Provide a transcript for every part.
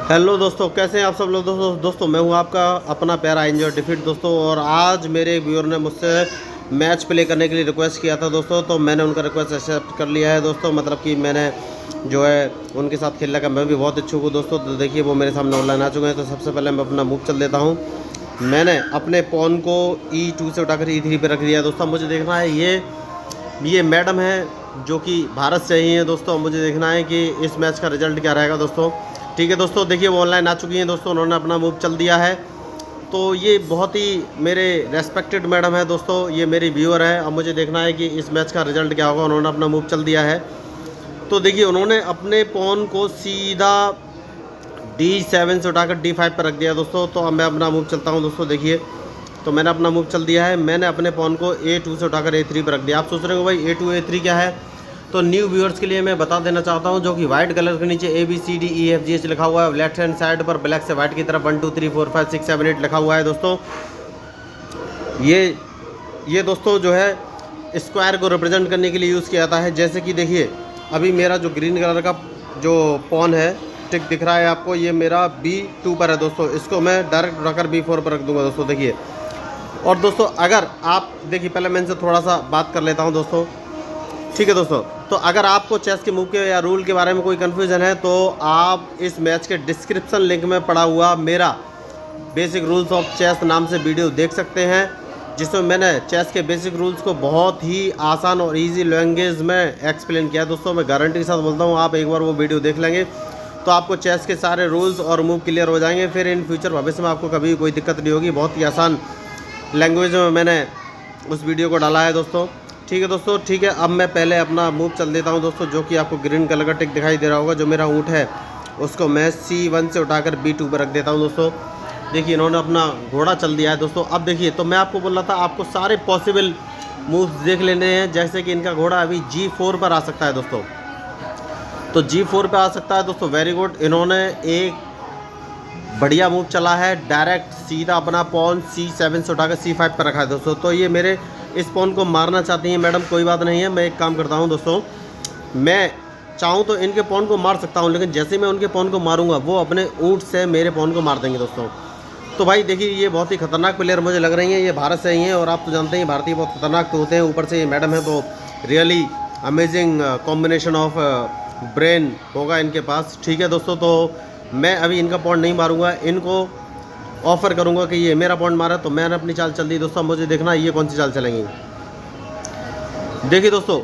Hello दोस्तों, कैसे हैं आप सब लोग। दोस्तों मैं हूं आपका अपना प्यारा एंजॉय डिफीट दोस्तों। और आज मेरे व्यूअर ने मुझसे मैच प्ले करने के लिए रिक्वेस्ट किया था दोस्तों, तो मैंने उनका रिक्वेस्ट एक्सेप्ट कर लिया है दोस्तों। मतलब कि मैंने जो है उनके साथ खेलने का मैं भी बहुत इच्छुक हूँ दोस्तों। तो देखिए वो मेरे सामने ऑनलाइन आ चुके हैं। तो सबसे पहले मैं अपना मूव चल देता हूँ। मैंने अपने पॉन को E2 से उठाकर E3 पर रख दिया है दोस्तों। मुझे देखना है ये मैडम है जो कि भारत से ही है दोस्तों। मुझे देखना है कि इस मैच का रिजल्ट क्या रहेगा दोस्तों। ठीक है दोस्तों, देखिए वो ऑनलाइन आ चुकी हैं दोस्तों। उन्होंने अपना मूव चल दिया है। तो ये बहुत ही मेरे रेस्पेक्टेड मैडम है दोस्तों, ये मेरी व्यूअर है। अब मुझे देखना है कि इस मैच का रिजल्ट क्या होगा। उन्होंने अपना मूव चल दिया है। तो देखिए उन्होंने अपने पॉन को सीधा D7 से उठाकर D5 पर रख दिया दोस्तों। तो अब मैं अपना मूव चलता हूँ दोस्तों। देखिए तो मैंने अपना मूव चल दिया है। मैंने अपने पॉन को A2 से उठाकर A3 पर रख दिया। आप सोच रहे हो भाई A2 A3 क्या है, तो न्यू व्यूअर्स के लिए मैं बता देना चाहता हूं, जो कि वाइट कलर के नीचे ABCDEFGH लिखा हुआ है। लेफ्ट हैंड साइड पर ब्लैक से वाइट की तरफ 1 2 3 4 5 6 7 8 लिखा हुआ है दोस्तों। ये दोस्तों जो है स्क्वायर को रिप्रेजेंट करने के लिए यूज़ किया जाता है। जैसे कि देखिए अभी मेरा जो ग्रीन कलर का जो पॉन है टिक दिख रहा है आपको, ये मेरा B2 पर है दोस्तों। इसको मैं डायरेक्ट उठाकर B4 पर रख दूंगा दोस्तों। देखिए और दोस्तों अगर आप देखिए, पहले मैं इनसे थोड़ा सा बात कर लेता हूं दोस्तों। ठीक है दोस्तों, तो अगर आपको चेस के मूव के या रूल के बारे में कोई कन्फ्यूज़न है तो आप इस मैच के डिस्क्रिप्शन लिंक में पड़ा हुआ मेरा बेसिक रूल्स ऑफ चेस नाम से वीडियो देख सकते हैं, जिसमें मैंने चेस के बेसिक रूल्स को बहुत ही आसान और इजी लैंग्वेज में एक्सप्लेन किया दोस्तों। मैं गारंटी के साथ बोलता हूँ, आप एक बार वो वीडियो देख लेंगे तो आपको चेस के सारे रूल्स और मूव क्लियर हो जाएंगे। फिर इन फ्यूचर भविष्य में आपको कभी कोई दिक्कत नहीं होगी। बहुत ही आसान लैंग्वेज में मैंने उस वीडियो को डाला है दोस्तों। ठीक है दोस्तों, ठीक है। अब मैं पहले अपना मूव चल देता हूं दोस्तों, जो कि आपको ग्रीन कलर का टिक दिखाई दे रहा होगा। जो मेरा ऊँट है उसको मैं C1 से उठाकर B2 पर रख देता हूं दोस्तों। देखिए इन्होंने अपना घोड़ा चल दिया है दोस्तों। अब देखिए, तो मैं आपको बोल रहा था आपको सारे पॉसिबल मूव्स देख लेने हैं। जैसे कि इनका घोड़ा अभी G4 पर आ सकता है दोस्तों, तो G4 पर आ सकता है दोस्तों। Very good. इन्होंने एक बढ़िया मूव चला है, डायरेक्ट सीधा अपना पॉन C7 से उठाकर C5 पर रखा है दोस्तों। तो ये मेरे इस पॉन को मारना चाहती हैं मैडम, कोई बात नहीं है। मैं एक काम करता हूं दोस्तों, मैं चाहूं तो इनके पॉन को मार सकता हूं, लेकिन जैसे मैं उनके पॉन को मारूंगा वो अपने ऊँट से मेरे पॉन को मार देंगे दोस्तों। तो भाई देखिए ये बहुत ही खतरनाक प्लेयर मुझे लग रही हैं। ये भारत से ही हैं और आप तो जानते हैं भारतीय बहुत खतरनाक तो होते हैं। ऊपर से ये मैडम है, तो really amazing combination of brain होगा इनके पास। ठीक है दोस्तों, तो मैं अभी इनका पॉइंट नहीं मारूंगा, इनको ऑफर करूंगा कि ये मेरा पॉइंट मारा। तो मैंने अपनी चाल चल दी दोस्तों। मुझे देखना ये कौन सी चाल चलेंगी। देखिए दोस्तों,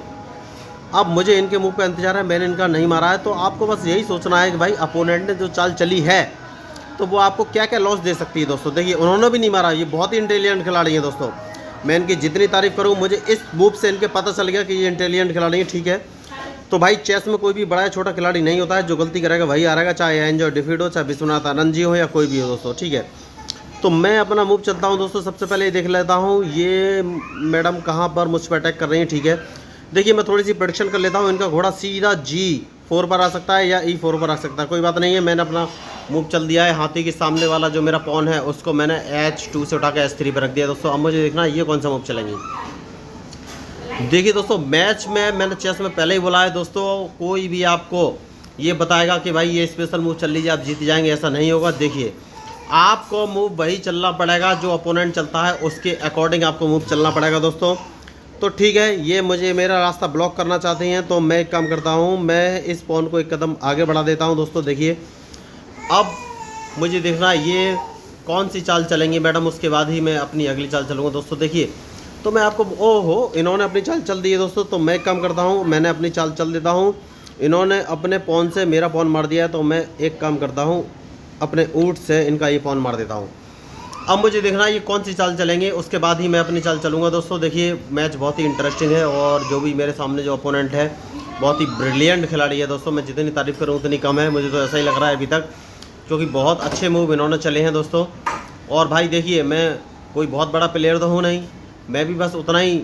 अब मुझे इनके मुंह का इंतजार है। मैंने इनका नहीं मारा है, तो आपको बस यही सोचना है कि भाई अपोनेंट ने जो चाल चली है तो वो आपको क्या क्या लॉस दे सकती है दोस्तों। देखिए उन्होंने भी नहीं मारा, ये बहुत ही इंटेलिजेंट खिलाड़ी है दोस्तों। मैं इनकी जितनी तारीफ करूँ, मुझे इस मूव से इनके पता चल गया कि ये इंटेलिजेंट खिलाड़ी है। ठीक है, तो भाई चेस में कोई भी बड़ा या छोटा खिलाड़ी नहीं होता है, जो गलती करेगा वही हारेगा, चाहे एंजॉय डिफीट हो, चाहे विश्वनाथ आनंद जी हो, या कोई भी हो दोस्तों। ठीक है, तो मैं अपना मूव चलता हूं दोस्तों। सबसे पहले ये देख लेता हूं ये मैडम कहां पर मुझ पर अटैक कर रही हैं। ठीक है, देखिए मैं थोड़ी सी प्रेडिक्शन कर लेता हूं। इनका घोड़ा सीधा G4 पर आ सकता है या E4 पर आ सकता है, कोई बात नहीं है। मैंने अपना मूव चल दिया है। हाथी के सामने वाला जो मेरा पॉन है उसको मैंने H2 से उठा के H3 पर रख दिया दोस्तों। अब मुझे देखना ये कौन सा मूव चलेंगी। देखिए दोस्तों, मैच में मैंने चेस में पहले ही बोला है दोस्तों, कोई भी आपको ये बताएगा कि भाई ये स्पेशल मूव चल लीजिए आप जीत जाएंगे, ऐसा नहीं होगा। देखिए आपको मूव वही चलना पड़ेगा जो अपोनेंट चलता है, उसके अकॉर्डिंग आपको मूव चलना पड़ेगा दोस्तों। तो ठीक है, ये मुझे मेरा रास्ता ब्लॉक करना चाहते हैं, तो मैं एक काम करता हूँ, मैं इस पॉन को एक कदम आगे बढ़ा देता हूँ दोस्तों। देखिए अब मुझे देखना ये कौन सी चाल चलेंगी मैडम, उसके बाद ही मैं अपनी अगली चाल चलूँगा दोस्तों। देखिए तो मैं आपको, ओहो इन्होंने अपनी चाल चल दी है दोस्तों। तो मैं एक काम करता हूँ, मैंने अपनी चाल चल देता हूँ। इन्होंने अपने पॉन से मेरा पॉन मार दिया है, तो मैं एक काम करता हूँ, अपने ऊँट से इनका ये पॉन मार देता हूँ। अब मुझे देखना ये कौन सी चाल चलेंगे, उसके बाद ही मैं अपनी चाल चलूँगा दोस्तों। देखिए मैच बहुत ही इंटरेस्टिंग है और जो भी मेरे सामने जो अपोनेंट है बहुत ही ब्रिलियंट खिलाड़ी है दोस्तों। मैं जितनी तारीफ़ करूँ उतनी कम है, मुझे तो ऐसा ही लग रहा है अभी तक, क्योंकि बहुत अच्छे मूव इन्होंने चले हैं दोस्तों। और भाई देखिए मैं कोई बहुत बड़ा प्लेयर तो हूँ नहीं, मैं भी बस उतना ही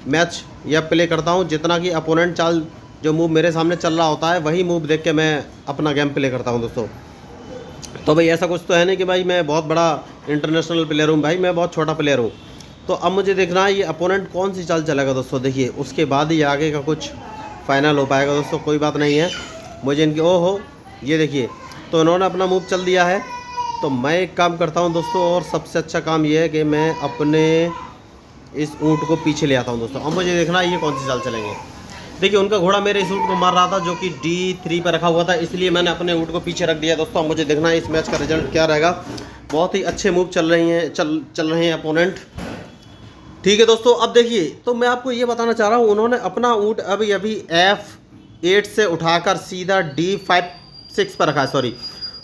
मैच या प्ले करता हूँ जितना कि अपोनेंट चाल जो मूव मेरे सामने चल रहा होता है वही मूव देख के मैं अपना गेम प्ले करता हूँ दोस्तों। तो भाई ऐसा कुछ तो है नहीं कि भाई मैं बहुत बड़ा इंटरनेशनल प्लेयर हूँ, भाई मैं बहुत छोटा प्लेयर हूँ। तो अब मुझे देखना है ये अपोनेंट कौन सी चाल चलेगा दोस्तों। देखिए उसके बाद ही आगे का कुछ फाइनल हो पाएगा दोस्तों। कोई बात नहीं है, मुझे इनकी ओहो ये देखिए तो इन्होंने अपना मूव चल दिया है। तो मैं एक काम करता हूँ दोस्तों, और सबसे अच्छा काम ये है कि मैं अपने इस ऊँट को पीछे ले आता हूँ दोस्तों। अब मुझे देखना है ये कौन सी चाल चलेंगे। देखिए उनका घोड़ा मेरे इस ऊँट को मार रहा था जो कि D3 पर रखा हुआ था, इसलिए मैंने अपने ऊँट को पीछे रख दिया दोस्तों। अब मुझे देखना है इस मैच का रिजल्ट क्या रहेगा। बहुत ही अच्छे मूव चल रहे हैं अपोनेंट। ठीक है दोस्तों, अब देखिए तो मैं आपको ये बताना चाह रहा हूँ, उन्होंने अपना ऊँट अभी F8 से उठाकर सीधा D6 पर रखा है, सॉरी।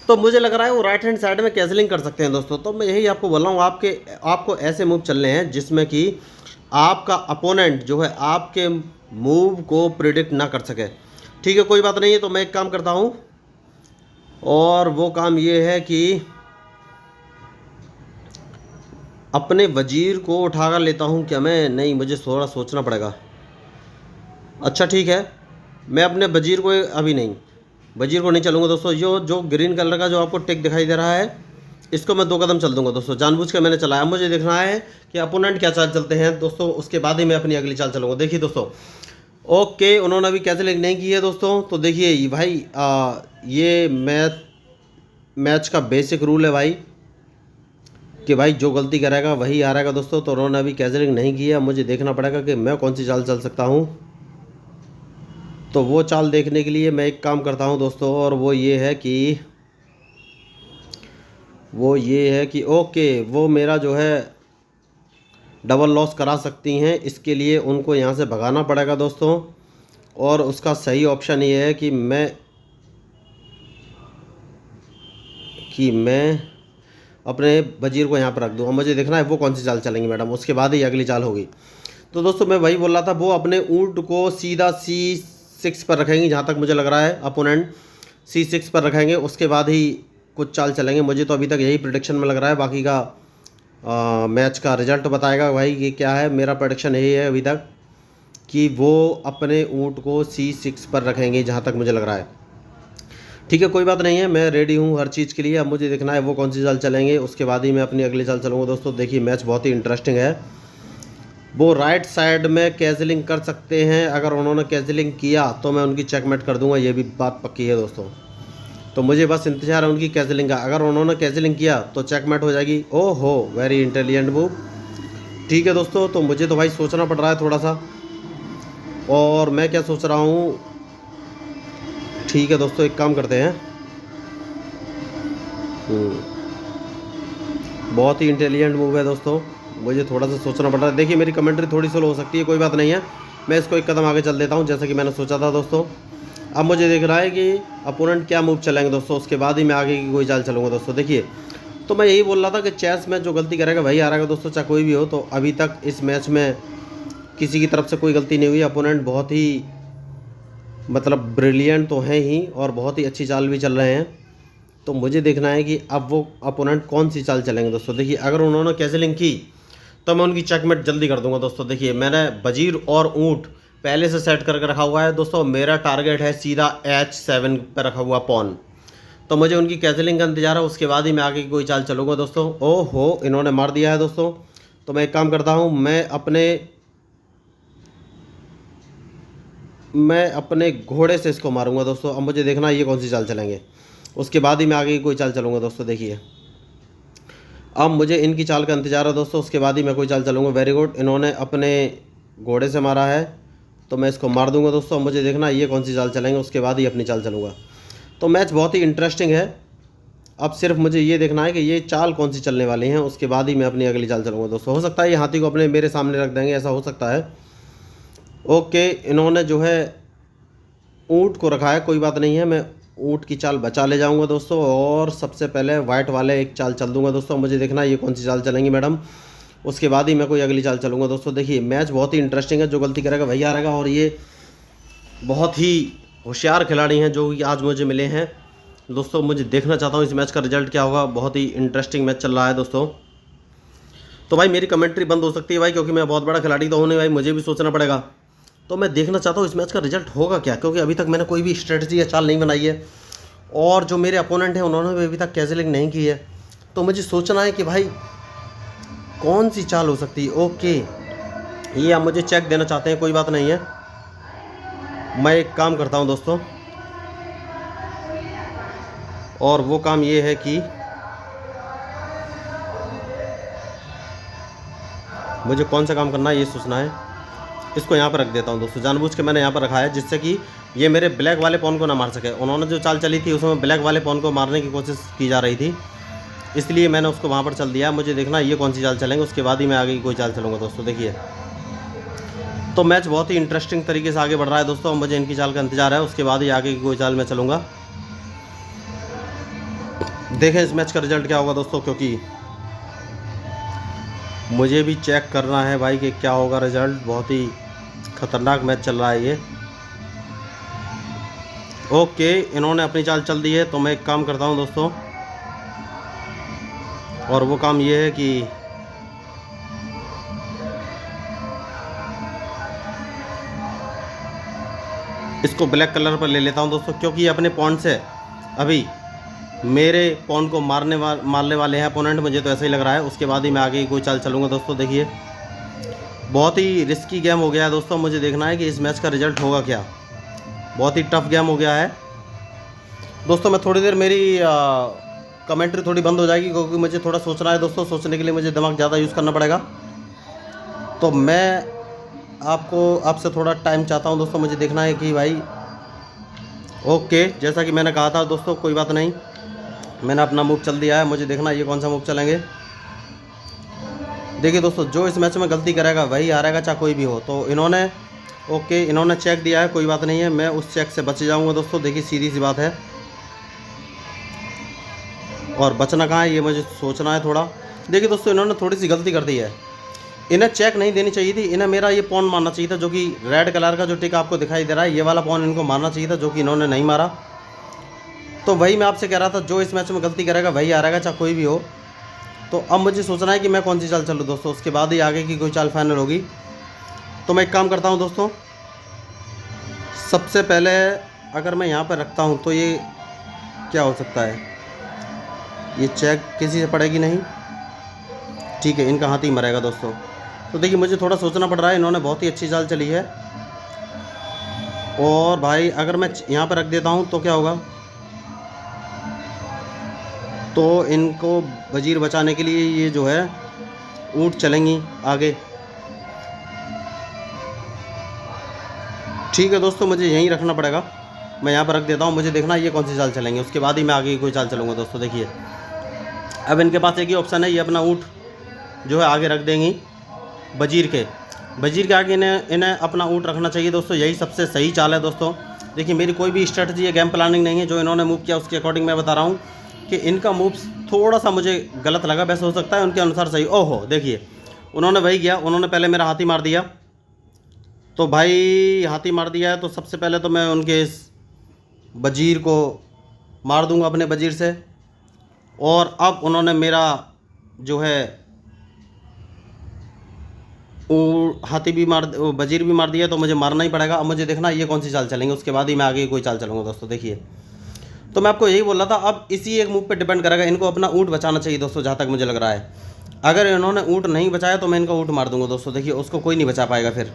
तो मुझे लग रहा है वो राइट हैंड साइड में कैंसलिंग कर सकते हैं दोस्तों। तो मैं यही आपको बोल रहा हूँ, आपको ऐसे मूव चलने हैं जिसमें कि आपका अपोनेंट जो है आपके मूव को प्रिडिक्ट ना कर सके। ठीक है, कोई बात नहीं है। तो मैं एक काम करता हूँ, और वो काम ये है कि अपने वजीर को उठाकर लेता हूँ क्या मैं? नहीं, मुझे थोड़ा सोचना पड़ेगा। अच्छा ठीक है, मैं अपने वजीर को अभी नहीं, वजीर को नहीं चलूँगा दोस्तों। जो ग्रीन कलर का जो आपको टिक दिखाई दे रहा है, इसको मैं 2 कदम चल दूंगा दोस्तों, जानबूझ के मैंने चलाया। मुझे देखना है कि अपोनेंट क्या चाल चलते हैं दोस्तों, उसके बाद ही मैं अपनी अगली चाल चलूँगा। देखिए दोस्तों, ओके उन्होंने अभी कैंसिलिंग नहीं की है दोस्तों। तो देखिए भाई ये मैच का बेसिक रूल है भाई कि भाई जो गलती करेगा वही हारेगा दोस्तों। तो उन्होंने अभी कैंसिलिंग नहीं की है। मुझे देखना पड़ेगा कि मैं कौन सी चाल चल सकता हूँ। तो वो चाल देखने के लिए मैं एक काम करता हूँ दोस्तों, और वो ये है कि ओके वो मेरा जो है डबल लॉस करा सकती हैं। इसके लिए उनको यहाँ से भगाना पड़ेगा दोस्तों, और उसका सही ऑप्शन ये है कि मैं अपने वजीर को यहाँ पर रख दूँ। और मुझे देखना है वो कौन सी चाल चलेंगी मैडम, उसके बाद ही अगली चाल होगी। तो दोस्तों मैं वही बोल रहा था, वो अपने ऊँट को सीधा C6 पर रखेंगे, जहाँ तक मुझे लग रहा है अपोनेंट C6 पर रखेंगे, उसके बाद ही कुछ चाल चलेंगे। मुझे तो अभी तक यही प्रेडिक्शन में लग रहा है, बाकी का मैच का रिजल्ट बताएगा भाई कि क्या है। मेरा प्रेडिक्शन यही है अभी तक कि वो अपने ऊँट को C6 पर रखेंगे, जहाँ तक मुझे लग रहा है। ठीक है, कोई बात नहीं है, मैं रेडी हूँ हर चीज़ के लिए। अब मुझे देखना है वो कौन सी चाल चलेंगे, उसके बाद ही मैं अपनी अगली चाल चलूँगा दोस्तों। देखिए मैच बहुत ही इंटरेस्टिंग है। वो राइट साइड में कैंसिलिंग कर सकते हैं, अगर उन्होंने कैंसिलिंग किया तो मैं उनकी चेकमेट कर दूंगा, ये भी बात पक्की है दोस्तों। तो मुझे बस इंतजार है उनकी कैंसिलिंग का। अगर उन्होंने कैंसिलिंग किया तो चेकमेट हो जाएगी। ओहो, वेरी इंटेलिजेंट मूव। ठीक है दोस्तों, तो मुझे तो भाई सोचना पड़ रहा है थोड़ा सा, और मैं क्या सोच रहा हूँ। ठीक है दोस्तों, एक काम करते हैं, बहुत ही इंटेलिजेंट मूव है दोस्तों, मुझे थोड़ा सा सोचना पड़ रहा है। देखिए मेरी कमेंट्री थोड़ी स्लो हो सकती है, कोई बात नहीं है, मैं इसको एक कदम आगे चल देता हूँ जैसा कि मैंने सोचा था दोस्तों। अब मुझे देख रहा है कि अपोनेंट क्या मूव चलेंगे दोस्तों, उसके बाद ही मैं आगे की कोई चाल चलूँगा दोस्तों। देखिए तो मैं यही बोल रहा था कि चेस में जो गलती करेगा वही हारेगा दोस्तों, चाहे कोई भी हो। तो अभी तक इस मैच में किसी की तरफ से कोई गलती नहीं हुई। अपोनेंट बहुत ही मतलब ब्रिलियंट तो हैं ही, और बहुत ही अच्छी चाल भी चल रहे हैं। तो मुझे देखना है कि अब वो अपोनेंट कौन सी चाल चलेंगे दोस्तों। देखिए अगर उन्होंने कैंसिलिंग की तो मैं उनकी चेकमेट जल्दी कर दूंगा दोस्तों। देखिए मैंने वजीर और ऊँट पहले से सेट करके रखा हुआ है दोस्तों। मेरा टारगेट है सीधा H7 पर रखा हुआ पॉन। तो मुझे उनकी कैंसिलिंग का इंतजार है, उसके बाद ही मैं आगे की कोई चाल चलूँगा दोस्तों। ओहो, इन्होंने मार दिया है दोस्तों। तो मैं एक काम करता हूँ, मैं अपने घोड़े से इसको मारूंगा दोस्तों। अब मुझे देखना ये कौन सी चाल चलेंगे, उसके बाद ही मैं आगे की कोई चाल चलूँगा दोस्तों। देखिए अब मुझे इनकी चाल का इंतजार है दोस्तों, उसके बाद ही मैं कोई चाल चलूँगा। वेरी गुड, इन्होंने अपने घोड़े से मारा है तो मैं इसको मार दूंगा दोस्तों। अब मुझे देखना ये कौन सी चाल चलेंगे, उसके बाद ही अपनी चाल चलूँगा। तो मैच बहुत ही इंटरेस्टिंग है। अब सिर्फ मुझे ये देखना है कि ये चाल कौन सी चलने वाली हैं, उसके बाद ही मैं अपनी अगली चाल चलूँगा दोस्तों। हो सकता है ये हाथी को अपने मेरे सामने रख देंगे, ऐसा हो सकता है। ओके, इन्होंने जो है ऊँट को रखा है, कोई बात नहीं है, मैं ऊँट की चाल बचा ले जाऊंगा दोस्तों। और सबसे पहले वाइट वाले एक चाल चल दूंगा दोस्तों। मुझे देखना है ये कौन सी चाल चलेंगी मैडम, उसके बाद ही मैं कोई अगली चाल चलूँगा दोस्तों। देखिए मैच बहुत ही इंटरेस्टिंग है, जो गलती करेगा वही हारेगा। और ये बहुत ही होशियार खिलाड़ी हैं जो आज मुझे मिले हैं दोस्तों। मुझे देखना चाहता हूँ इस मैच का रिजल्ट क्या होगा। बहुत ही इंटरेस्टिंग मैच चल रहा है दोस्तों। तो भाई मेरी कमेंट्री बंद हो सकती है भाई, क्योंकि मैं बहुत बड़ा खिलाड़ी तो हूँ नहीं भाई, मुझे भी सोचना पड़ेगा। तो मैं देखना चाहता हूँ इस मैच का रिजल्ट होगा क्या, क्योंकि अभी तक मैंने कोई भी स्ट्रेटजी या चाल नहीं बनाई है, और जो मेरे अपोनेंट हैं उन्होंने भी अभी तक कैंसिलिंग नहीं की है। तो मुझे सोचना है कि भाई कौन सी चाल हो सकती है। ओके, ये आप मुझे चेक देना चाहते हैं, कोई बात नहीं है, मैं एक काम करता हूं दोस्तों। और वो काम ये है कि मुझे कौन सा काम करना है ये सोचना है। इसको यहाँ पर रख देता हूँ दोस्तों, जानबूझ के मैंने यहाँ पर रखा है जिससे कि ये मेरे ब्लैक वाले पॉन को ना मार सके। उन्होंने जो चाल चली थी उसमें ब्लैक वाले पॉन को मारने की कोशिश की जा रही थी, इसलिए मैंने उसको वहाँ पर चल दिया। मुझे देखना ये कौन सी चाल चलेंगे, उसके बाद ही मैं आगे की कोई चाल चलूँगा दोस्तों। देखिए तो मैच बहुत ही इंटरेस्टिंग तरीके से आगे बढ़ रहा है दोस्तों। मुझे इनकी चाल का इंतजार है, उसके बाद ही आगे की कोई चाल मैं चलूँगा। देखें इस मैच का रिजल्ट क्या होगा दोस्तों, क्योंकि मुझे भी चेक करना है भाई कि क्या होगा रिजल्ट। बहुत ही खतरनाक मैच चल रहा है ये। ओके, इन्होंने अपनी चाल चल दी है, तो मैं एक काम करता हूँ दोस्तों, और वो काम ये है कि इसको ब्लैक कलर पर ले लेता हूँ दोस्तों, क्योंकि ये अपने पॉन से अभी मेरे पॉन को मारने वाले हैं अपोनेंट, मुझे तो ऐसा ही लग रहा है। उसके बाद ही मैं आगे कोई चाल चलूँगा दोस्तों। देखिए बहुत ही रिस्की गेम हो गया है दोस्तों, मुझे देखना है कि इस मैच का रिजल्ट होगा क्या। बहुत ही टफ गेम हो गया है दोस्तों। मैं थोड़ी देर मेरी कमेंट्री थोड़ी बंद हो जाएगी, क्योंकि मुझे थोड़ा सोचना है दोस्तों। सोचने के लिए मुझे दिमाग ज़्यादा यूज़ करना पड़ेगा, तो मैं आपसे थोड़ा टाइम चाहता हूं दोस्तों। मुझे देखना है कि भाई ओके, जैसा कि मैंने कहा था दोस्तों, कोई बात नहीं, मैंने अपना मूव चल दिया है। मुझे देखना है ये कौन सा मूव चलेंगे। देखिए दोस्तों, जो इस मैच में गलती करेगा वही हारेगा, चाहे कोई भी हो। तो इन्होंने ओके, इन्होंने चेक दिया है, कोई बात नहीं है, मैं उस चेक से बच जाऊंगा दोस्तों। देखिए सीधी सी बात है, और बचना कहाँ है ये मुझे सोचना है थोड़ा। देखिए दोस्तों, इन्होंने थोड़ी सी गलती कर दी है, इन्हें चेक नहीं देनी चाहिए थी, इन्हें मेरा ये पॉन मारना चाहिए था, जो कि रेड कलर का जो टिक आपको दिखाई दे रहा है, ये वाला पॉन इनको मारना चाहिए था, जो कि इन्होंने नहीं मारा। तो वही मैं आपसे कह रहा था, जो इस मैच में गलती करेगा वही हारेगा, चाहे कोई भी हो। तो अब मुझे सोचना है कि मैं कौन सी चाल चलूँ दोस्तों, उसके बाद ही आगे की कोई चाल फाइनल होगी। तो मैं एक काम करता हूँ दोस्तों, सबसे पहले अगर मैं यहाँ पर रखता हूँ तो ये क्या हो सकता है, ये चेक किसी से पड़ेगी नहीं, ठीक है, इनका हाथ ही मरेगा दोस्तों। तो देखिए मुझे थोड़ा सोचना पड़ रहा है, इन्होंने बहुत ही अच्छी चाल चली है। और भाई अगर मैं यहाँ पर रख देता हूँ तो क्या होगा, तो इनको वजीर बचाने के लिए ये जो है ऊँट चलेंगी आगे। ठीक है दोस्तों, मुझे यहीं रखना पड़ेगा, मैं यहाँ पर रख देता हूँ। मुझे देखना ये कौन सी चाल चलेंगे, उसके बाद ही मैं आगे कोई चाल चलूँगा दोस्तों। देखिए अब इनके पास एक ही ऑप्शन है, ये अपना ऊँट जो है आगे रख देंगी वजीर के आगे इन्हें अपना ऊँट रखना चाहिए दोस्तों। यही सबसे सही चाल है दोस्तों। देखिए मेरी कोई भी स्ट्रेटजी या गेम प्लानिंग नहीं है, जो इन्होंने मूव किया उसके अकॉर्डिंग मैं बता रहा हूँ कि इनका मूव थोड़ा सा मुझे गलत लगा, वैसे हो सकता है उनके अनुसार सही। ओहो देखिए उन्होंने वही किया, उन्होंने पहले मेरा हाथी मार दिया। तो भाई हाथी मार दिया है, तो सबसे पहले तो मैं उनके इस वजीर को मार दूंगा अपने वजीर से। और अब उन्होंने मेरा जो है हाथी भी वजीर भी मार दिया, तो मुझे मारना ही पड़ेगा। अब मुझे देखना ये कौन सी चाल चलेंगे, उसके बाद ही मैं आगे कोई चाल चलूँगा दोस्तों। देखिए तो मैं आपको यही बोल रहा था, अब इसी एक मूव पे डिपेंड करेगा, इनको अपना ऊँट बचाना चाहिए दोस्तों, जहाँ तक मुझे लग रहा है। अगर इन्होंने ऊँट नहीं बचाया तो मैं इनका ऊँट मार दूंगा दोस्तों। देखिए उसको कोई नहीं बचा पाएगा फिर।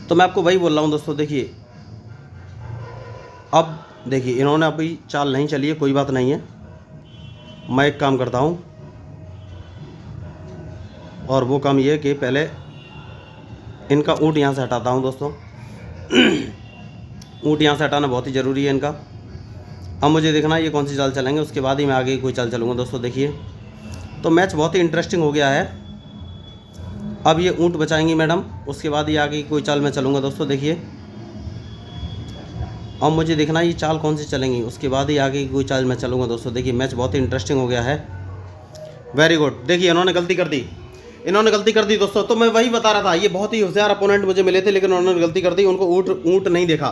तो मैं आपको वही बोल रहा हूँ दोस्तों। देखिए अब देखिए इन्होंने अभी चाल नहीं चली है, कोई बात नहीं है, मैं एक काम करता हूँ, और वो काम ये है कि पहले इनका ऊँट यहाँ से हटाता हूँ दोस्तों। ऊँट यहाँ से हटाना बहुत ही ज़रूरी है इनका। अब मुझे देखना है ये कौन सी चाल चलेंगे, उसके बाद ही मैं आगे कोई चाल चलूँगा दोस्तों। देखिए तो मैच बहुत ही इंटरेस्टिंग हो गया है। अब ये ऊँट बचाएंगी मैडम, उसके बाद ही आगे कोई चाल मैं चलूँगा दोस्तों। देखिए अब मुझे देखना है ये चाल कौन सी चलेंगी, उसके बाद ही आगे कोई चाल मैं चलूँगा दोस्तों। देखिए मैच बहुत ही इंटरेस्टिंग हो गया है। Very good. देखिए इन्होंने गलती कर दी दोस्तों। तो मैं वही बता रहा था, ये बहुत ही होशियार अपोनेंट मुझे मिले थे, लेकिन उन्होंने गलती कर दी, उनको ऊँट नहीं देखा।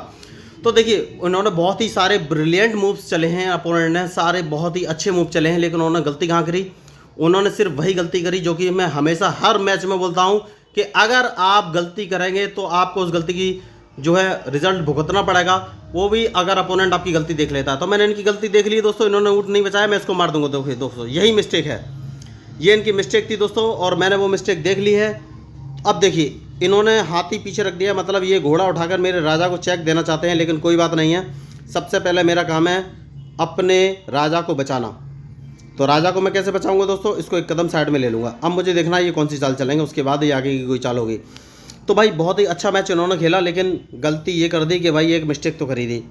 तो देखिए उन्होंने बहुत ही सारे ब्रिलियंट मूव्स चले हैं अपोनेंट ने, सारे बहुत ही अच्छे मूव चले हैं, लेकिन उन्होंने गलती कहाँ करी, उन्होंने सिर्फ वही गलती करी जो कि मैं हमेशा हर मैच में बोलता हूँ कि अगर आप गलती करेंगे तो आपको उस गलती की जो है रिजल्ट भुगतना पड़ेगा, वो भी अगर अपोनेंट आपकी गलती देख लेता है। तो मैंने इनकी गलती देख ली दोस्तों, इन्होंने ऊँट नहीं बचाया, मैं इसको मार दूंगा दोस्तों। यही मिस्टेक है, ये इनकी मिस्टेक थी दोस्तों, और मैंने वो मिस्टेक देख ली है। अब देखिए इन्होंने हाथी पीछे रख दिया, मतलब ये घोड़ा उठाकर मेरे राजा को चेक देना चाहते हैं, लेकिन कोई बात नहीं है। सबसे पहले मेरा काम है अपने राजा को बचाना। तो राजा को मैं कैसे बचाऊंगा दोस्तों, इसको एक कदम साइड में ले लूँगा। अब मुझे देखना है ये कौन सी चाल चलेंगे, उसके बाद ही आगे की कोई चाल होगी। तो भाई बहुत ही अच्छा मैच इन्होंने खेला, लेकिन गलती ये कर दी कि भाई एक मिस्टेक तो करी दी।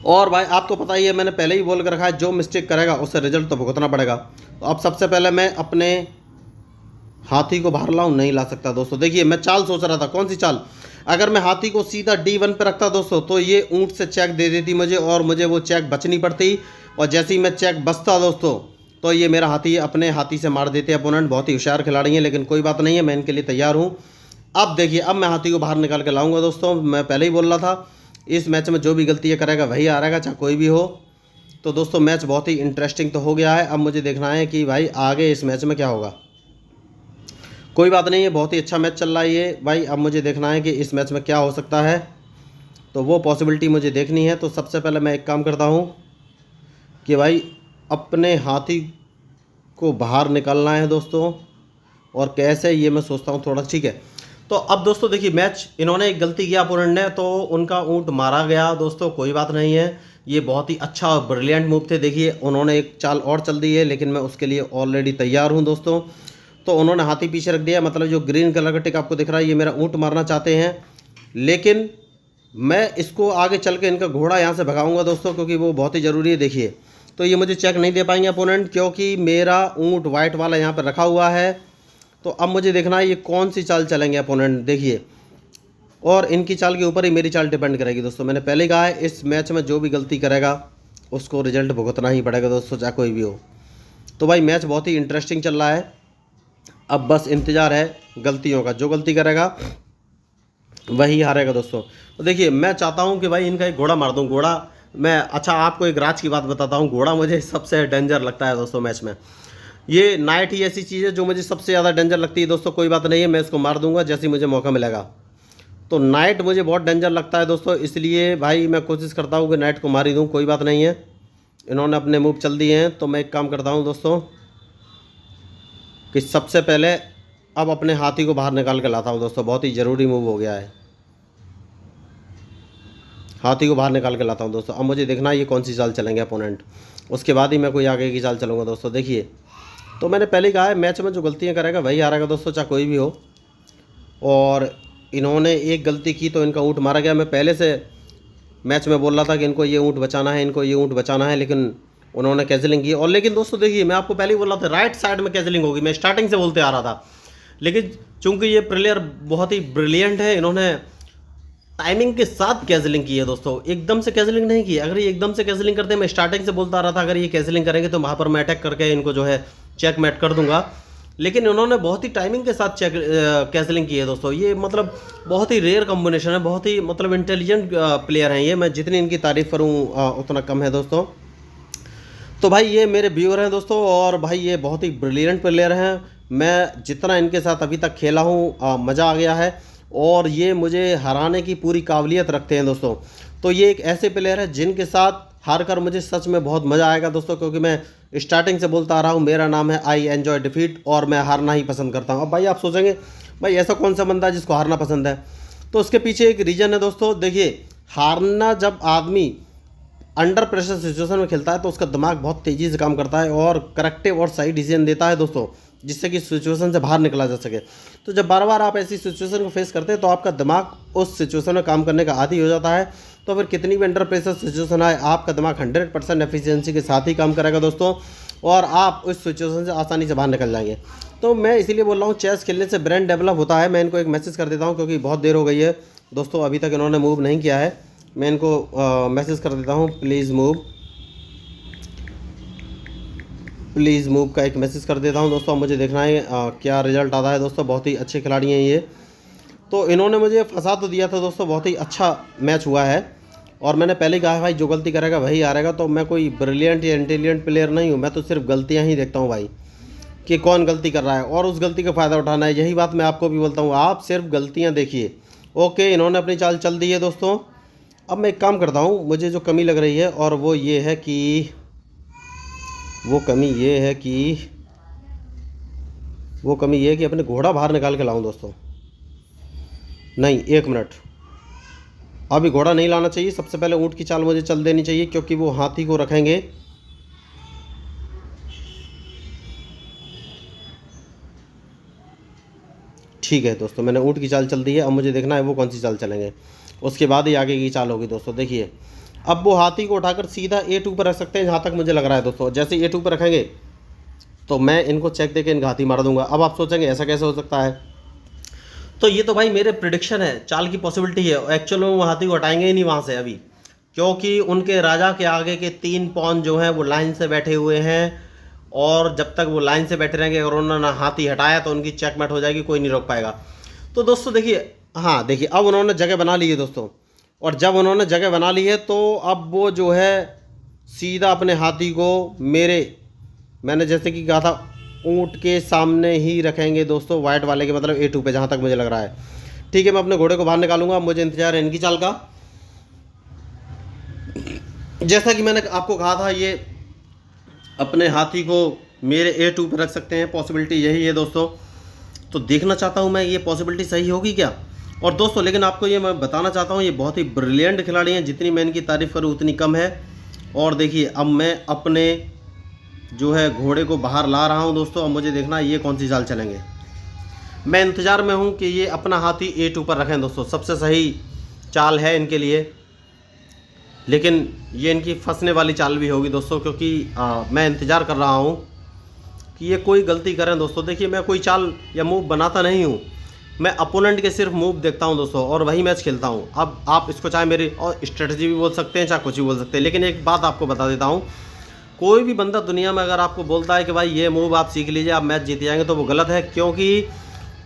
और भाई आपको पता ही है, मैंने पहले ही बोल कर रखा है, जो मिस्टेक करेगा उससे रिजल्ट तो भुगतना पड़ेगा। तो अब सबसे पहले मैं अपने हाथी को बाहर लाऊं, नहीं ला सकता दोस्तों। देखिए मैं चाल सोच रहा था, कौन सी चाल, अगर मैं हाथी को सीधा D1 पे रखता दोस्तों तो ये ऊँट से चेक दे देती मुझे, और मुझे वो चेक बचनी पड़ती। और जैसे ही मैं चेक बचता दोस्तों तो ये मेरा हाथी अपने हाथी से मार देते अपोनेंट। बहुत ही होशियार खिलाड़ी हैं, लेकिन कोई बात नहीं है, मैं इनके लिए तैयार हूँ। अब देखिए, अब मैं हाथी को बाहर निकाल के लाऊंगा दोस्तों। मैं पहले ही बोल रहा था, इस मैच में जो भी गलतियाँ करेगा वही हारेगा, चाहे कोई भी हो। तो दोस्तों मैच बहुत ही इंटरेस्टिंग तो हो गया है। अब मुझे देखना है कि भाई आगे इस मैच में क्या होगा। कोई बात नहीं है, बहुत ही अच्छा मैच चल रहा है ये भाई। अब मुझे देखना है कि इस मैच में क्या हो सकता है, तो वो पॉसिबिलिटी मुझे देखनी है। तो सबसे पहले मैं एक काम करता हूँ कि भाई अपने हाथी को बाहर निकालना है दोस्तों, और कैसे ये मैं सोचता हूँ थोड़ा, ठीक है। तो अब दोस्तों देखिए, मैच इन्होंने एक गलती किया अपोनेंट ने, तो उनका ऊँट मारा गया दोस्तों। कोई बात नहीं है, ये बहुत ही अच्छा और ब्रिलियंट मूव थे। देखिए उन्होंने एक चाल और चल दी है, लेकिन मैं उसके लिए ऑलरेडी तैयार हूँ दोस्तों। तो उन्होंने हाथी पीछे रख दिया, मतलब जो ग्रीन कलर का टिक आपको दिख रहा है, ये मेरा ऊँट मारना चाहते हैं। लेकिन मैं इसको आगे चल के इनका घोड़ा यहाँ से भगाऊंगा दोस्तों, क्योंकि वो बहुत ही ज़रूरी है। देखिए तो ये मुझे चेक नहीं दे पाएंगे अपोनेंट, क्योंकि मेरा ऊँट वाइट वाला यहाँ पर रखा हुआ है। तो अब मुझे देखना है ये कौन सी चाल चलेंगे अपोनेंट, देखिए। और इनकी चाल के ऊपर ही मेरी चाल डिपेंड करेगी दोस्तों। मैंने पहले कहा है, इस मैच में जो भी गलती करेगा उसको रिजल्ट भुगतना ही पड़ेगा दोस्तों, चाहे कोई भी हो। तो भाई मैच बहुत ही इंटरेस्टिंग चल रहा है। अब बस इंतज़ार है गलतियों का, जो गलती करेगा वही हारेगा दोस्तों। तो देखिए मैं चाहता हूँ कि भाई इनका एक घोड़ा मार दूँ। घोड़ा मैं, अच्छा आपको एक राज की बात बताता हूँ, घोड़ा मुझे सबसे डेंजर लगता है दोस्तों मैच में। ये नाइट ही ऐसी चीज़ है जो मुझे सबसे ज़्यादा डेंजर लगती है दोस्तों। कोई बात नहीं है, मैं इसको मार दूंगा जैसे ही मुझे मौका मिलेगा। तो नाइट मुझे बहुत डेंजर लगता है दोस्तों, इसलिए भाई मैं कोशिश करता हूँ कि नाइट को मार ही दूँ। कोई बात नहीं है, इन्होंने अपने मूव चल दिए हैं। तो मैं एक काम करता हूँ दोस्तों कि सबसे पहले अब अपने हाथी को बाहर निकाल के लाता हूँ दोस्तों। बहुत ही ज़रूरी मूव हो गया है, हाथी को बाहर निकाल के लाता हूँ दोस्तों। अब मुझे देखना है ये कौन सी चाल चलेंगे अपोनेंट, उसके बाद ही मैं कोई आगे की चाल चलूँगा दोस्तों। देखिए तो मैंने पहले ही कहा है, मैच में जो गलतियाँ करेगा वही हारेगा दोस्तों, चाहे कोई भी हो। और इन्होंने एक गलती की तो इनका ऊँट मारा गया। मैं पहले से मैच में बोल रहा था कि इनको ये ऊँट बचाना है, इनको ये ऊँट बचाना है, लेकिन उन्होंने कैंसिलिंग की। और लेकिन दोस्तों देखिए, मैं आपको पहले ही बोल रहा था राइट साइड में कैंसिलिंग होगी, मैं स्टार्टिंग से बोलते आ रहा था। लेकिन चूंकि ये प्लेयर बहुत ही ब्रिलियंट है, इन्होंने टाइमिंग के साथ कैंसिलिंग की है दोस्तों, एकदम से कैंसिलिंग नहीं की। अगर ये एकदम से कैंसिलिंग करते, मैं स्टार्टिंग से बोलता आ रहा था अगर ये कैंसिलिंग करेंगे तो वहाँ पर मैं अटैक करके इनको जो है चेक मैट कर दूंगा। लेकिन इन्होंने बहुत ही टाइमिंग के साथ चेक कैंसिलिंग की है दोस्तों। ये मतलब बहुत ही रेयर कॉम्बिनेशन है, बहुत ही मतलब इंटेलिजेंट प्लेयर हैं ये। मैं जितनी इनकी तारीफ़ करूँ उतना कम है दोस्तों। तो भाई ये मेरे व्यूअर हैं दोस्तों, और भाई ये बहुत ही ब्रिलियंट प्लेयर हैं। मैं जितना इनके साथ अभी तक खेला हूँ मज़ा आ गया है, और ये मुझे हराने की पूरी काबिलियत रखते हैं दोस्तों। तो ये एक ऐसे प्लेयर है जिनके साथ हार कर मुझे सच में बहुत मज़ा आएगा दोस्तों, क्योंकि मैं स्टार्टिंग से बोलता आ रहा हूँ, मेरा नाम है आई एन्जॉय डिफीट, और मैं हारना ही पसंद करता हूँ। अब भाई आप सोचेंगे भाई ऐसा कौन सा बंदा है जिसको हारना पसंद है, तो उसके पीछे एक रीज़न है दोस्तों। देखिए हारना, जब आदमी अंडर प्रेशर सिचुएशन में खेलता है तो उसका दिमाग बहुत तेज़ी से काम करता है और करेक्टिव और सही डिसीजन देता है दोस्तों, जिससे कि सिचुएशन से बाहर निकला जा सके। तो जब बार बार आप ऐसी सिचुएशन को फेस करते हैं तो आपका दिमाग उस सिचुएशन में काम करने का आदी हो जाता है। तो फिर कितनी भी अंडर प्रेशर सिचुएशन आए, आपका दिमाग 100% एफिशिएंसी के साथ ही काम करेगा दोस्तों, और आप उस सिचुएशन से आसानी से बाहर निकल जाएंगे। तो मैं इसीलिए बोल रहा हूँ, चेस खेलने से ब्रेन डेवलप होता है। मैं इनको एक मैसेज कर देता हूँ, क्योंकि बहुत देर हो गई है दोस्तों, अभी तक इन्होंने मूव नहीं किया है। मैं इनको मैसेज कर देता हूँ, प्लीज़ मूव का एक मैसेज कर देता हूँ दोस्तों। मुझे देखना है क्या रिजल्ट आता है दोस्तों। बहुत ही अच्छे खिलाड़ी हैं ये। तो इन्होंने मुझे फंसा तो दिया था दोस्तों, बहुत ही अच्छा मैच हुआ है। और मैंने पहले ही कहा है भाई, जो गलती करेगा वही हारेगा। तो मैं कोई ब्रिलियंट या इंटेलिजेंट प्लेयर नहीं हूँ, मैं तो सिर्फ गलतियाँ ही देखता हूँ भाई, कि कौन गलती कर रहा है और उस गलती का फ़ायदा उठाना है। यही बात मैं आपको भी बोलता हूँ, आप सिर्फ गलतियाँ देखिए। ओके, इन्होंने अपनी चाल चल दी है दोस्तों। अब मैं एक काम करता हूँ, मुझे जो कमी लग रही है और वो ये है कि अपने घोड़ा बाहर निकाल के लाऊं दोस्तों। नहीं, एक मिनट, अभी घोड़ा नहीं लाना चाहिए, सबसे पहले ऊँट की चाल मुझे चल देनी चाहिए, क्योंकि वो हाथी को रखेंगे। ठीक है दोस्तों, मैंने ऊँट की चाल चल दी है। अब मुझे देखना है वो कौन सी चाल चलेंगे, उसके बाद ही आगे की चाल होगी दोस्तों। देखिए अब वो हाथी को उठाकर सीधा A2 पर रख सकते हैं, जहाँ तक मुझे लग रहा है दोस्तों। जैसे A2 पर रखेंगे तो मैं इनको चेक देके इनका हाथी मार दूंगा। अब आप सोचेंगे ऐसा कैसे हो सकता है, तो ये तो भाई मेरे प्रिडिक्शन है, चाल की पॉसिबिलिटी है। एक्चुअल में वो हाथी को हटाएंगे ही नहीं वहाँ से अभी, क्योंकि उनके राजा के आगे के 3 पॉन जो हैं वो लाइन से बैठे हुए हैं, और जब तक वो लाइन से बैठे रहेंगे, अगर उन्होंने हाथी हटाया तो उनकी चेकमेट हो जाएगी, कोई नहीं रोक पाएगा। तो दोस्तों देखिए, हाँ देखिए अब उन्होंने जगह बना ली है दोस्तों, और जब उन्होंने जगह बना ली है तो अब वो जो है सीधा अपने हाथी को मैंने जैसे कि कहा था ऊँट के सामने ही रखेंगे दोस्तों, वाइट वाले के मतलब A2 पे, जहाँ तक मुझे लग रहा है। ठीक है, मैं अपने घोड़े को बाहर निकालूंगा, मुझे इंतजार है इनकी चाल का। जैसा कि मैंने आपको कहा था, ये अपने हाथी को मेरे A2 पे रख सकते हैं, पॉसिबिलिटी यही है दोस्तों। तो देखना चाहता हूँ मैं ये पॉसिबिलिटी सही होगी क्या। और दोस्तों लेकिन आपको ये मैं बताना चाहता हूँ, ये बहुत ही ब्रिलियंट खिलाड़ी हैं, जितनी मैं इनकी तारीफ़ करूँ उतनी कम है। और देखिए अब मैं अपने जो है घोड़े को बाहर ला रहा हूँ दोस्तों। अब मुझे देखना है ये कौन सी चाल चलेंगे। मैं इंतज़ार में हूँ कि ये अपना हाथी A2 पर रखें दोस्तों, सबसे सही चाल है इनके लिए। लेकिन ये इनकी फंसने वाली चाल भी होगी दोस्तों, क्योंकि मैं इंतज़ार कर रहा हूँ कि ये कोई गलती करें दोस्तों। देखिए मैं कोई चाल या मूव बनाता नहीं हूँ, मैं अपोनेंट के सिर्फ मूव देखता हूँ दोस्तों, और वही मैच खेलता हूँ। अब आप इसको चाहे मेरी और स्ट्रेटजी भी बोल सकते हैं, चाहे कुछ भी बोल सकते हैं, लेकिन एक बात आपको बता देता हूँ, कोई भी बंदा दुनिया में अगर आपको बोलता है कि भाई ये मूव आप सीख लीजिए आप मैच जीत जाएंगे, तो वो गलत है, क्योंकि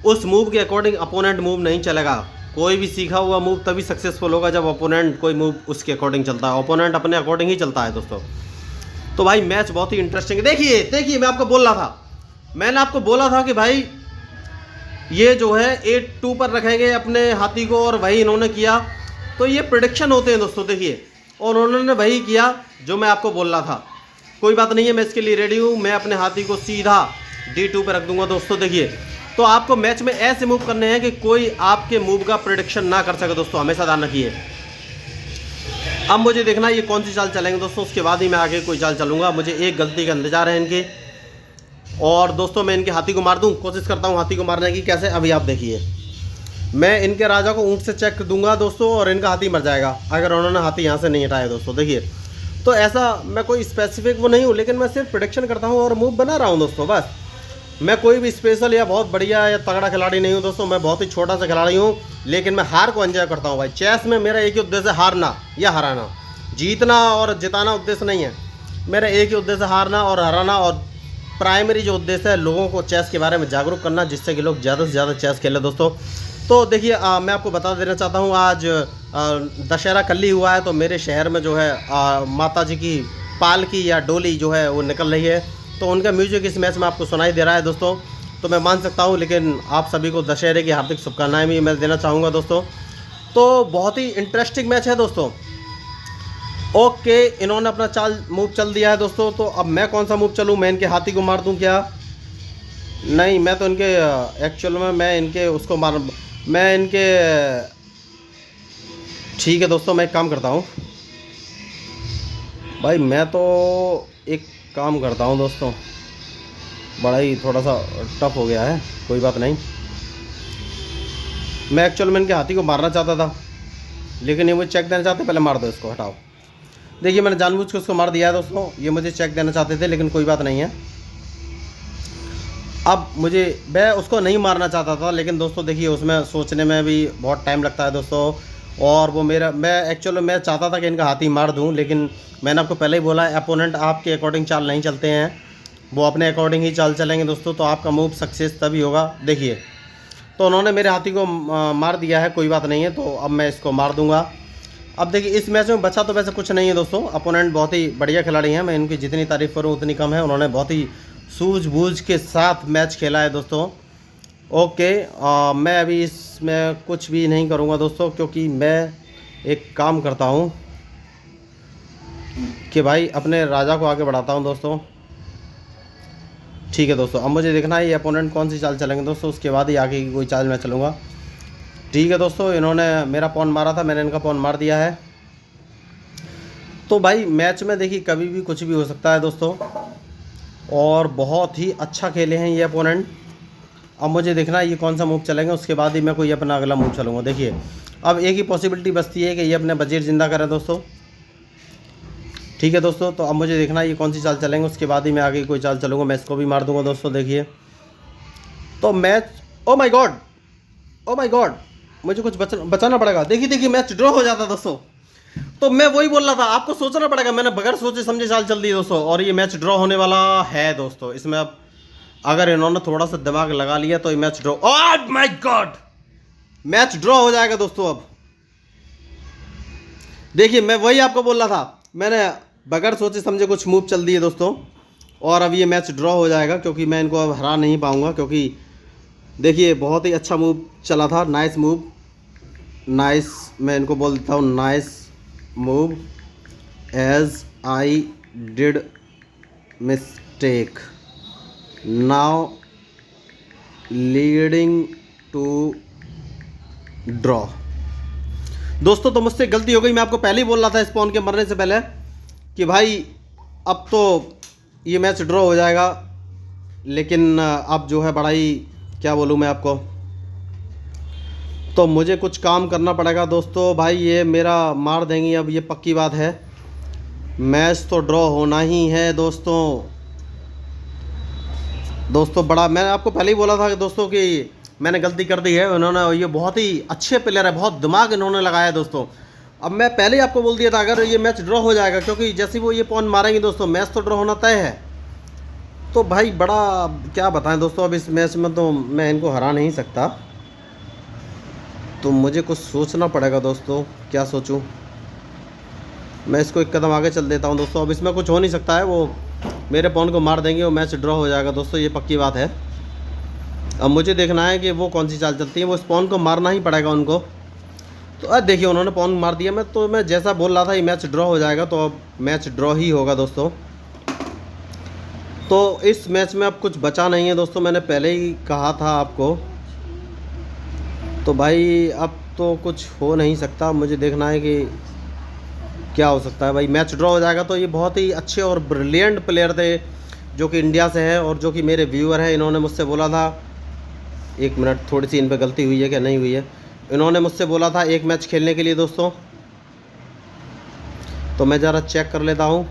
उस मूव के अकॉर्डिंग अपोनेंट मूव नहीं चलेगा। कोई भी सीखा हुआ मूव तभी सक्सेसफुल होगा जब अपोनेंट कोई मूव उसके अकॉर्डिंग चलता है, अपोनेंट अपने अकॉर्डिंग ही चलता है दोस्तों। तो भाई मैच बहुत ही इंटरेस्टिंग है। देखिए मैं आपको बोल रहा था, मैंने आपको बोला था कि भाई ये जो है A2 पर रखेंगे अपने हाथी को, और वही इन्होंने किया। तो ये प्रेडिक्शन होते हैं दोस्तों, देखिए, और उन्होंने वही किया जो मैं आपको बोल रहा था। कोई बात नहीं है, मैं इसके लिए रेडी हूँ, मैं अपने हाथी को सीधा D2 पर रख दूंगा दोस्तों। देखिए तो आपको मैच में ऐसे मूव करने हैं कि कोई आपके मूव का प्रेडिक्शन ना कर सके दोस्तों, हमेशा ध्यान रखिए। अब मुझे देखना ये कौन सी चाल चलेंगे दोस्तों, उसके बाद ही मैं आगे कोई चाल चलूँगा। मुझे एक गलती का इंतजार है इनके, और दोस्तों मैं इनके हाथी को मार दूं, कोशिश करता हूं हाथी को मारने की। कैसे, अभी आप देखिए, मैं इनके राजा को ऊँट से चेक दूंगा दोस्तों, और इनका हाथी मर जाएगा अगर उन्होंने हाथी यहां से नहीं हटाया दोस्तों। देखिए तो ऐसा मैं कोई स्पेसिफिक वो नहीं हूं, लेकिन मैं सिर्फ प्रेडिक्शन करता हूं और मूव बना रहा हूं दोस्तों, बस। मैं कोई भी स्पेशल या बहुत बढ़िया या तगड़ा खिलाड़ी नहीं हूँ दोस्तों, मैं बहुत ही छोटा सा खिलाड़ी हूँ, लेकिन मैं हार को एंजॉय करता हूँ भाई। चेस में मेरा एक ही उद्देश्य है, हारना या हराना। जीतना और जिताना उद्देश्य नहीं है मेरा, एक ही उद्देश्य हारना और हराना। और प्राइमरी जो उद्देश्य है लोगों को चेस के बारे में जागरूक करना, जिससे कि लोग ज़्यादा से ज़्यादा चेस खेलें दोस्तों। तो देखिए मैं आपको बता देना चाहता हूँ, आज दशहरा कल ही हुआ है, तो मेरे शहर में जो है माता जी की पालकी या डोली जो है वो निकल रही है, तो उनका म्यूजिक इस मैच में आपको सुनाई दे रहा है दोस्तों। तो मैं मान सकता हूँ, लेकिन आप सभी को दशहरे की हार्दिक शुभकामनाएं भी मैं देना चाहूँगा दोस्तों। तो बहुत ही इंटरेस्टिंग मैच है दोस्तों। ओके, इन्होंने अपना चाल मूव चल दिया है दोस्तों, तो अब मैं कौन सा मूव चलूँ? मैं इनके हाथी को मार दूँ क्या? नहीं, मैं तो इनके एक्चुअल में मैं इनके उसको मैं इनके ठीक है दोस्तों, मैं एक काम करता हूँ भाई, मैं तो एक काम करता हूँ दोस्तों, बड़ा ही थोड़ा सा टफ हो गया है, कोई बात नहीं। मैं एक्चुअल में इनके हाथी को मारना चाहता था, लेकिन ये मुझे चेक देना चाहते, पहले मार दो इसको, हटाओ। देखिए मैंने जानबूझ के उसको मार दिया है दोस्तों, ये मुझे चेक देना चाहते थे, लेकिन कोई बात नहीं है। अब मैं उसको नहीं मारना चाहता था, लेकिन दोस्तों देखिए उसमें सोचने में भी बहुत टाइम लगता है दोस्तों। और वो मैं चाहता था कि इनका हाथी मार दूं, लेकिन मैंने आपको पहले ही बोला है, अपोनेंट आपके अकॉर्डिंग चाल नहीं चलते हैं, वो अपने अकॉर्डिंग ही चाल चलेंगे दोस्तों, तो आपका मूव सक्सेस तभी होगा। देखिए तो उन्होंने मेरे हाथी को मार दिया है, कोई बात नहीं है, तो अब मैं इसको मार दूंगा। अब देखिए इस मैच में बचा तो वैसे कुछ नहीं है दोस्तों, अपोनेंट बहुत ही बढ़िया खिलाड़ी हैं, मैं इनकी जितनी तारीफ़ करूँ उतनी कम है। उन्होंने बहुत ही सूझबूझ के साथ मैच खेला है दोस्तों। ओके, मैं अभी इसमें कुछ भी नहीं करूँगा दोस्तों, क्योंकि मैं एक काम करता हूँ कि भाई अपने राजा को आगे बढ़ाता हूँ दोस्तों। ठीक है दोस्तों, अब मुझे देखना है ये अपोनेंट कौन सी चाल चलेंगे दोस्तों, उसके बाद ही आगे की कोई चाल मैं चलूँगा। ठीक है दोस्तों, इन्होंने मेरा पॉन मारा था, मैंने इनका पॉन मार दिया है। तो भाई मैच में देखिए कभी भी कुछ भी हो सकता है दोस्तों, और बहुत ही अच्छा खेले हैं ये अपोनेंट। अब मुझे देखना है ये कौन सा मूव चलेंगे, उसके बाद ही मैं कोई अपना अगला मूव चलूँगा। देखिए अब एक ही पॉसिबिलिटी बचती है कि ये अपने वजीर जिंदा करें दोस्तों। ठीक है दोस्तों, तो अब मुझे देखना है ये कौन सी चाल चलेंगे, उसके बाद ही मैं आगे कोई चाल चलूँगा। मैं इसको भी मार दूंगा दोस्तों। देखिए तो match, oh my God, oh my God, मुझे कुछ बचाना पड़ेगा। देखिए मैच ड्रॉ हो जाता दोस्तों। तो मैं वही बोल रहा था, आपको सोचना पड़ेगा। मैंने बगैर सोचे समझे चाल चल दी दोस्तों, और ये मैच ड्रॉ होने वाला है दोस्तों। इसमें अब अगर इन्होंने थोड़ा सा दिमाग लगा लिया तो ये match draw, oh my God, match draw हो जाएगा दोस्तों। अब देखिए मैं वही आपको बोल रहा था, मैंने बगैर सोचे समझे कुछ मूव चल दिए दोस्तों, और अब ये मैच ड्रॉ हो जाएगा, क्योंकि मैं इनको अब हरा नहीं पाऊंगा। क्योंकि देखिए बहुत ही अच्छा मूव चला था, नाइस मूव, नाइस, मैं इनको बोल देता हूँ nice move, as I did mistake now leading to draw. दोस्तों तो मुझसे गलती हो गई, मैं आपको पहले ही बोल रहा था स्पॉन के मरने से पहले कि भाई अब तो ये मैच ड्रॉ हो जाएगा। लेकिन अब जो है बड़ा ही, क्या बोलूँ मैं आपको, तो मुझे कुछ काम करना पड़ेगा दोस्तों। भाई ये मेरा मार देंगी अब, ये पक्की बात है। मैच तो ड्रॉ होना ही है दोस्तों। बड़ा, मैंने आपको पहले ही बोला था कि दोस्तों कि मैंने गलती कर दी है। उन्होंने, ये बहुत ही अच्छे प्लेयर है, बहुत दिमाग इन्होंने लगाया है दोस्तों। अब मैं पहले ही आपको बोल दिया था अगर ये मैच ड्रॉ हो जाएगा, क्योंकि जैसे वो ये पॉन मारेंगे दोस्तों मैच तो ड्रॉ होना तय है। तो भाई बड़ा क्या बताएं दोस्तों, अब इस मैच में तो मैं इनको हरा नहीं सकता, तो मुझे कुछ सोचना पड़ेगा दोस्तों। क्या सोचूं? मैं इसको एक कदम आगे चल देता हूं दोस्तों। अब इसमें कुछ हो नहीं सकता है, वो मेरे पॉन को मार देंगे और मैच ड्रॉ हो जाएगा दोस्तों, ये पक्की बात है। अब मुझे देखना है कि वो कौन सी चाल चलती है, वो स्पॉन को मारना ही पड़ेगा उनको। तो अब देखिए उन्होंने पॉन मार दिया, मैं जैसा बोल रहा था ये मैच ड्रॉ हो जाएगा, तो अब मैच ड्रॉ ही होगा दोस्तों। तो इस मैच में अब कुछ बचा नहीं है दोस्तों, मैंने पहले ही कहा था आपको। तो भाई अब तो कुछ हो नहीं सकता, मुझे देखना है कि क्या हो सकता है। भाई मैच ड्रॉ हो जाएगा। तो ये बहुत ही अच्छे और ब्रिलियंट प्लेयर थे जो कि इंडिया से है, और जो कि मेरे व्यूअर हैं। इन्होंने मुझसे बोला था, एक मिनट, थोड़ी सी इन पर गलती हुई है क्या नहीं हुई है। इन्होंने मुझसे बोला था एक मैच खेलने के लिए दोस्तों, तो मैं ज़रा चेक कर लेता हूँ।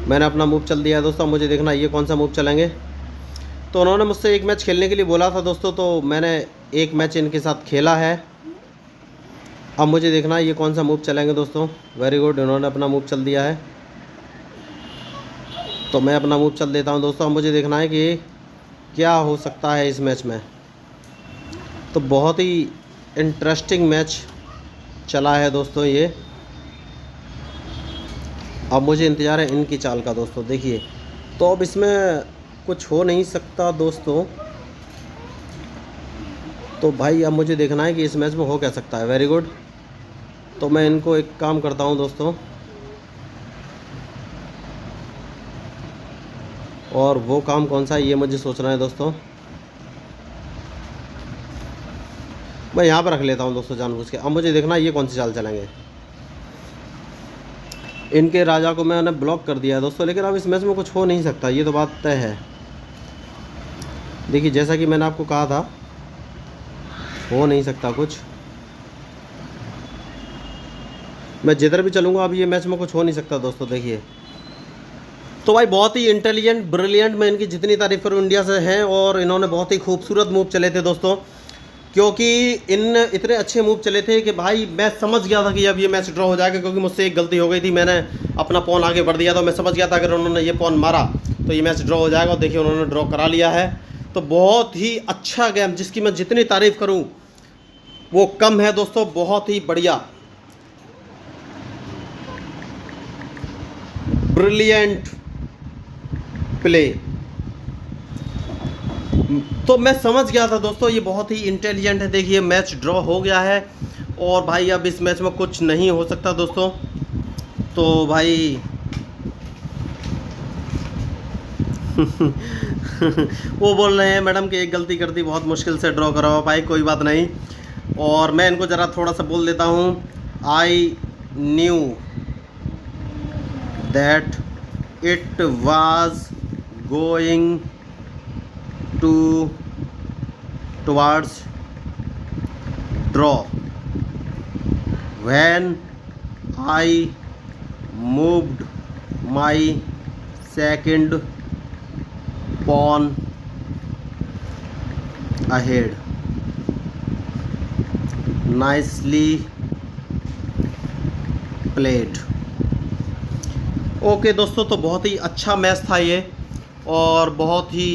मैंने अपना मूव चल दिया है दोस्तों, मुझे देखना ये कौन सा मूव चलेंगे। तो उन्होंने मुझसे एक मैच खेलने के लिए बोला था दोस्तों, तो मैंने एक मैच इनके साथ खेला है। अब मुझे देखना ये कौन सा मूव चलेंगे दोस्तों। वेरी गुड, इन्होंने अपना मूव चल दिया है, तो मैं अपना मूव चल देता हूँ दोस्तों। अब मुझे देखना है कि क्या हो सकता है इस मैच में। तो बहुत ही इंटरेस्टिंग मैच चला है दोस्तों ये। अब मुझे इंतज़ार है इनकी चाल का दोस्तों। देखिए तो अब इसमें कुछ हो नहीं सकता दोस्तों। तो भाई अब मुझे देखना है कि इस मैच में हो क्या सकता है। वेरी गुड, तो मैं इनको एक काम करता हूं दोस्तों, और वो काम कौन सा है ये मुझे सोचना है दोस्तों। मैं यहाँ पर रख लेता हूँ दोस्तों जानबूझ के। अब मुझे देखना है ये कौन सी चाल चलेंगे। इनके राजा को मैंने ब्लॉक कर दिया है दोस्तों, लेकिन अब इस मैच में कुछ हो नहीं सकता, ये तो बात तय है। देखिए जैसा कि मैंने आपको कहा था, हो नहीं सकता कुछ। मैं जिधर भी चलूँगा अब ये मैच में कुछ हो नहीं सकता दोस्तों। देखिए तो भाई बहुत ही इंटेलिजेंट, ब्रिलियंट, मैं इनकी जितनी तारीफ़ करूँ इंडिया से हैं, और इन्होंने बहुत ही खूबसूरत मूव चले थे दोस्तों। क्योंकि इन इतने अच्छे मूव चले थे कि भाई मैं समझ गया था कि अब ये मैच ड्रॉ हो जाएगा, क्योंकि मुझसे एक गलती हो गई थी, मैंने अपना पॉन आगे बढ़ दिया। तो मैं समझ गया था अगर उन्होंने ये पॉन मारा तो ये मैच ड्रॉ हो जाएगा, और देखिए उन्होंने ड्रॉ करा लिया है। तो बहुत ही अच्छा गेम, जिसकी मैं जितनी तारीफ़ करूँ वो कम है दोस्तों। बहुत ही बढ़िया, ब्रिलियंट प्ले। तो मैं समझ गया था दोस्तों ये बहुत ही इंटेलिजेंट है। देखिए मैच ड्रॉ हो गया है, और भाई अब इस मैच में कुछ नहीं हो सकता दोस्तों। तो भाई वो बोल रहे हैं मैडम कि एक गलती कर दी, बहुत मुश्किल से ड्रॉ करा हुआ। भाई कोई बात नहीं, और मैं इनको ज़रा थोड़ा सा बोल देता हूँ। I knew that it was going towards draw when I moved my second pawn ahead nicely played। Okay दोस्तों, तो बहुत ही अच्छा मैच था ये और बहुत ही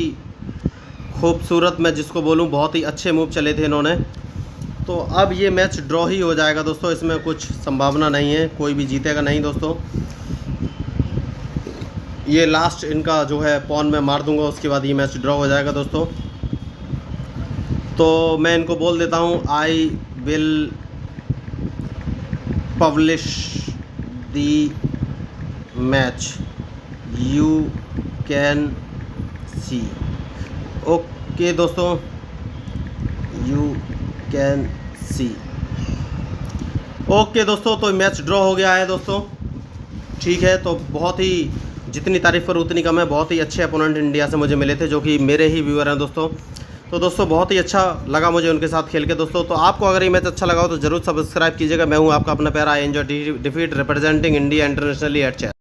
खूबसूरत, मैं जिसको बोलूँ बहुत ही अच्छे मूव चले थे इन्होंने। तो अब ये मैच ड्रॉ ही हो जाएगा दोस्तों, इसमें कुछ संभावना नहीं है, कोई भी जीतेगा नहीं दोस्तों। ये लास्ट इनका जो है पॉन मैं मार दूंगा, उसके बाद ये मैच ड्रॉ हो जाएगा दोस्तों। तो मैं इनको बोल देता हूँ I will publish the match you can see. Okay दोस्तों, यू कैन सी। ओके दोस्तों, तो मैच ड्रॉ हो गया है दोस्तों। ठीक है, तो बहुत ही जितनी तारीफ़ करूँ उतनी कम है। बहुत ही अच्छे अपोनेंट इंडिया से मुझे मिले थे, जो कि मेरे ही व्यूअर हैं दोस्तों। तो दोस्तों बहुत ही अच्छा लगा मुझे उनके साथ खेल के दोस्तों। तो आपको अगर ये मैच अच्छा लगा हो तो ज़रूर सब्सक्राइब कीजिएगा। मैं हूँ आपका अपना प्यारा एंजॉय डिफीट representing India internationally at chess.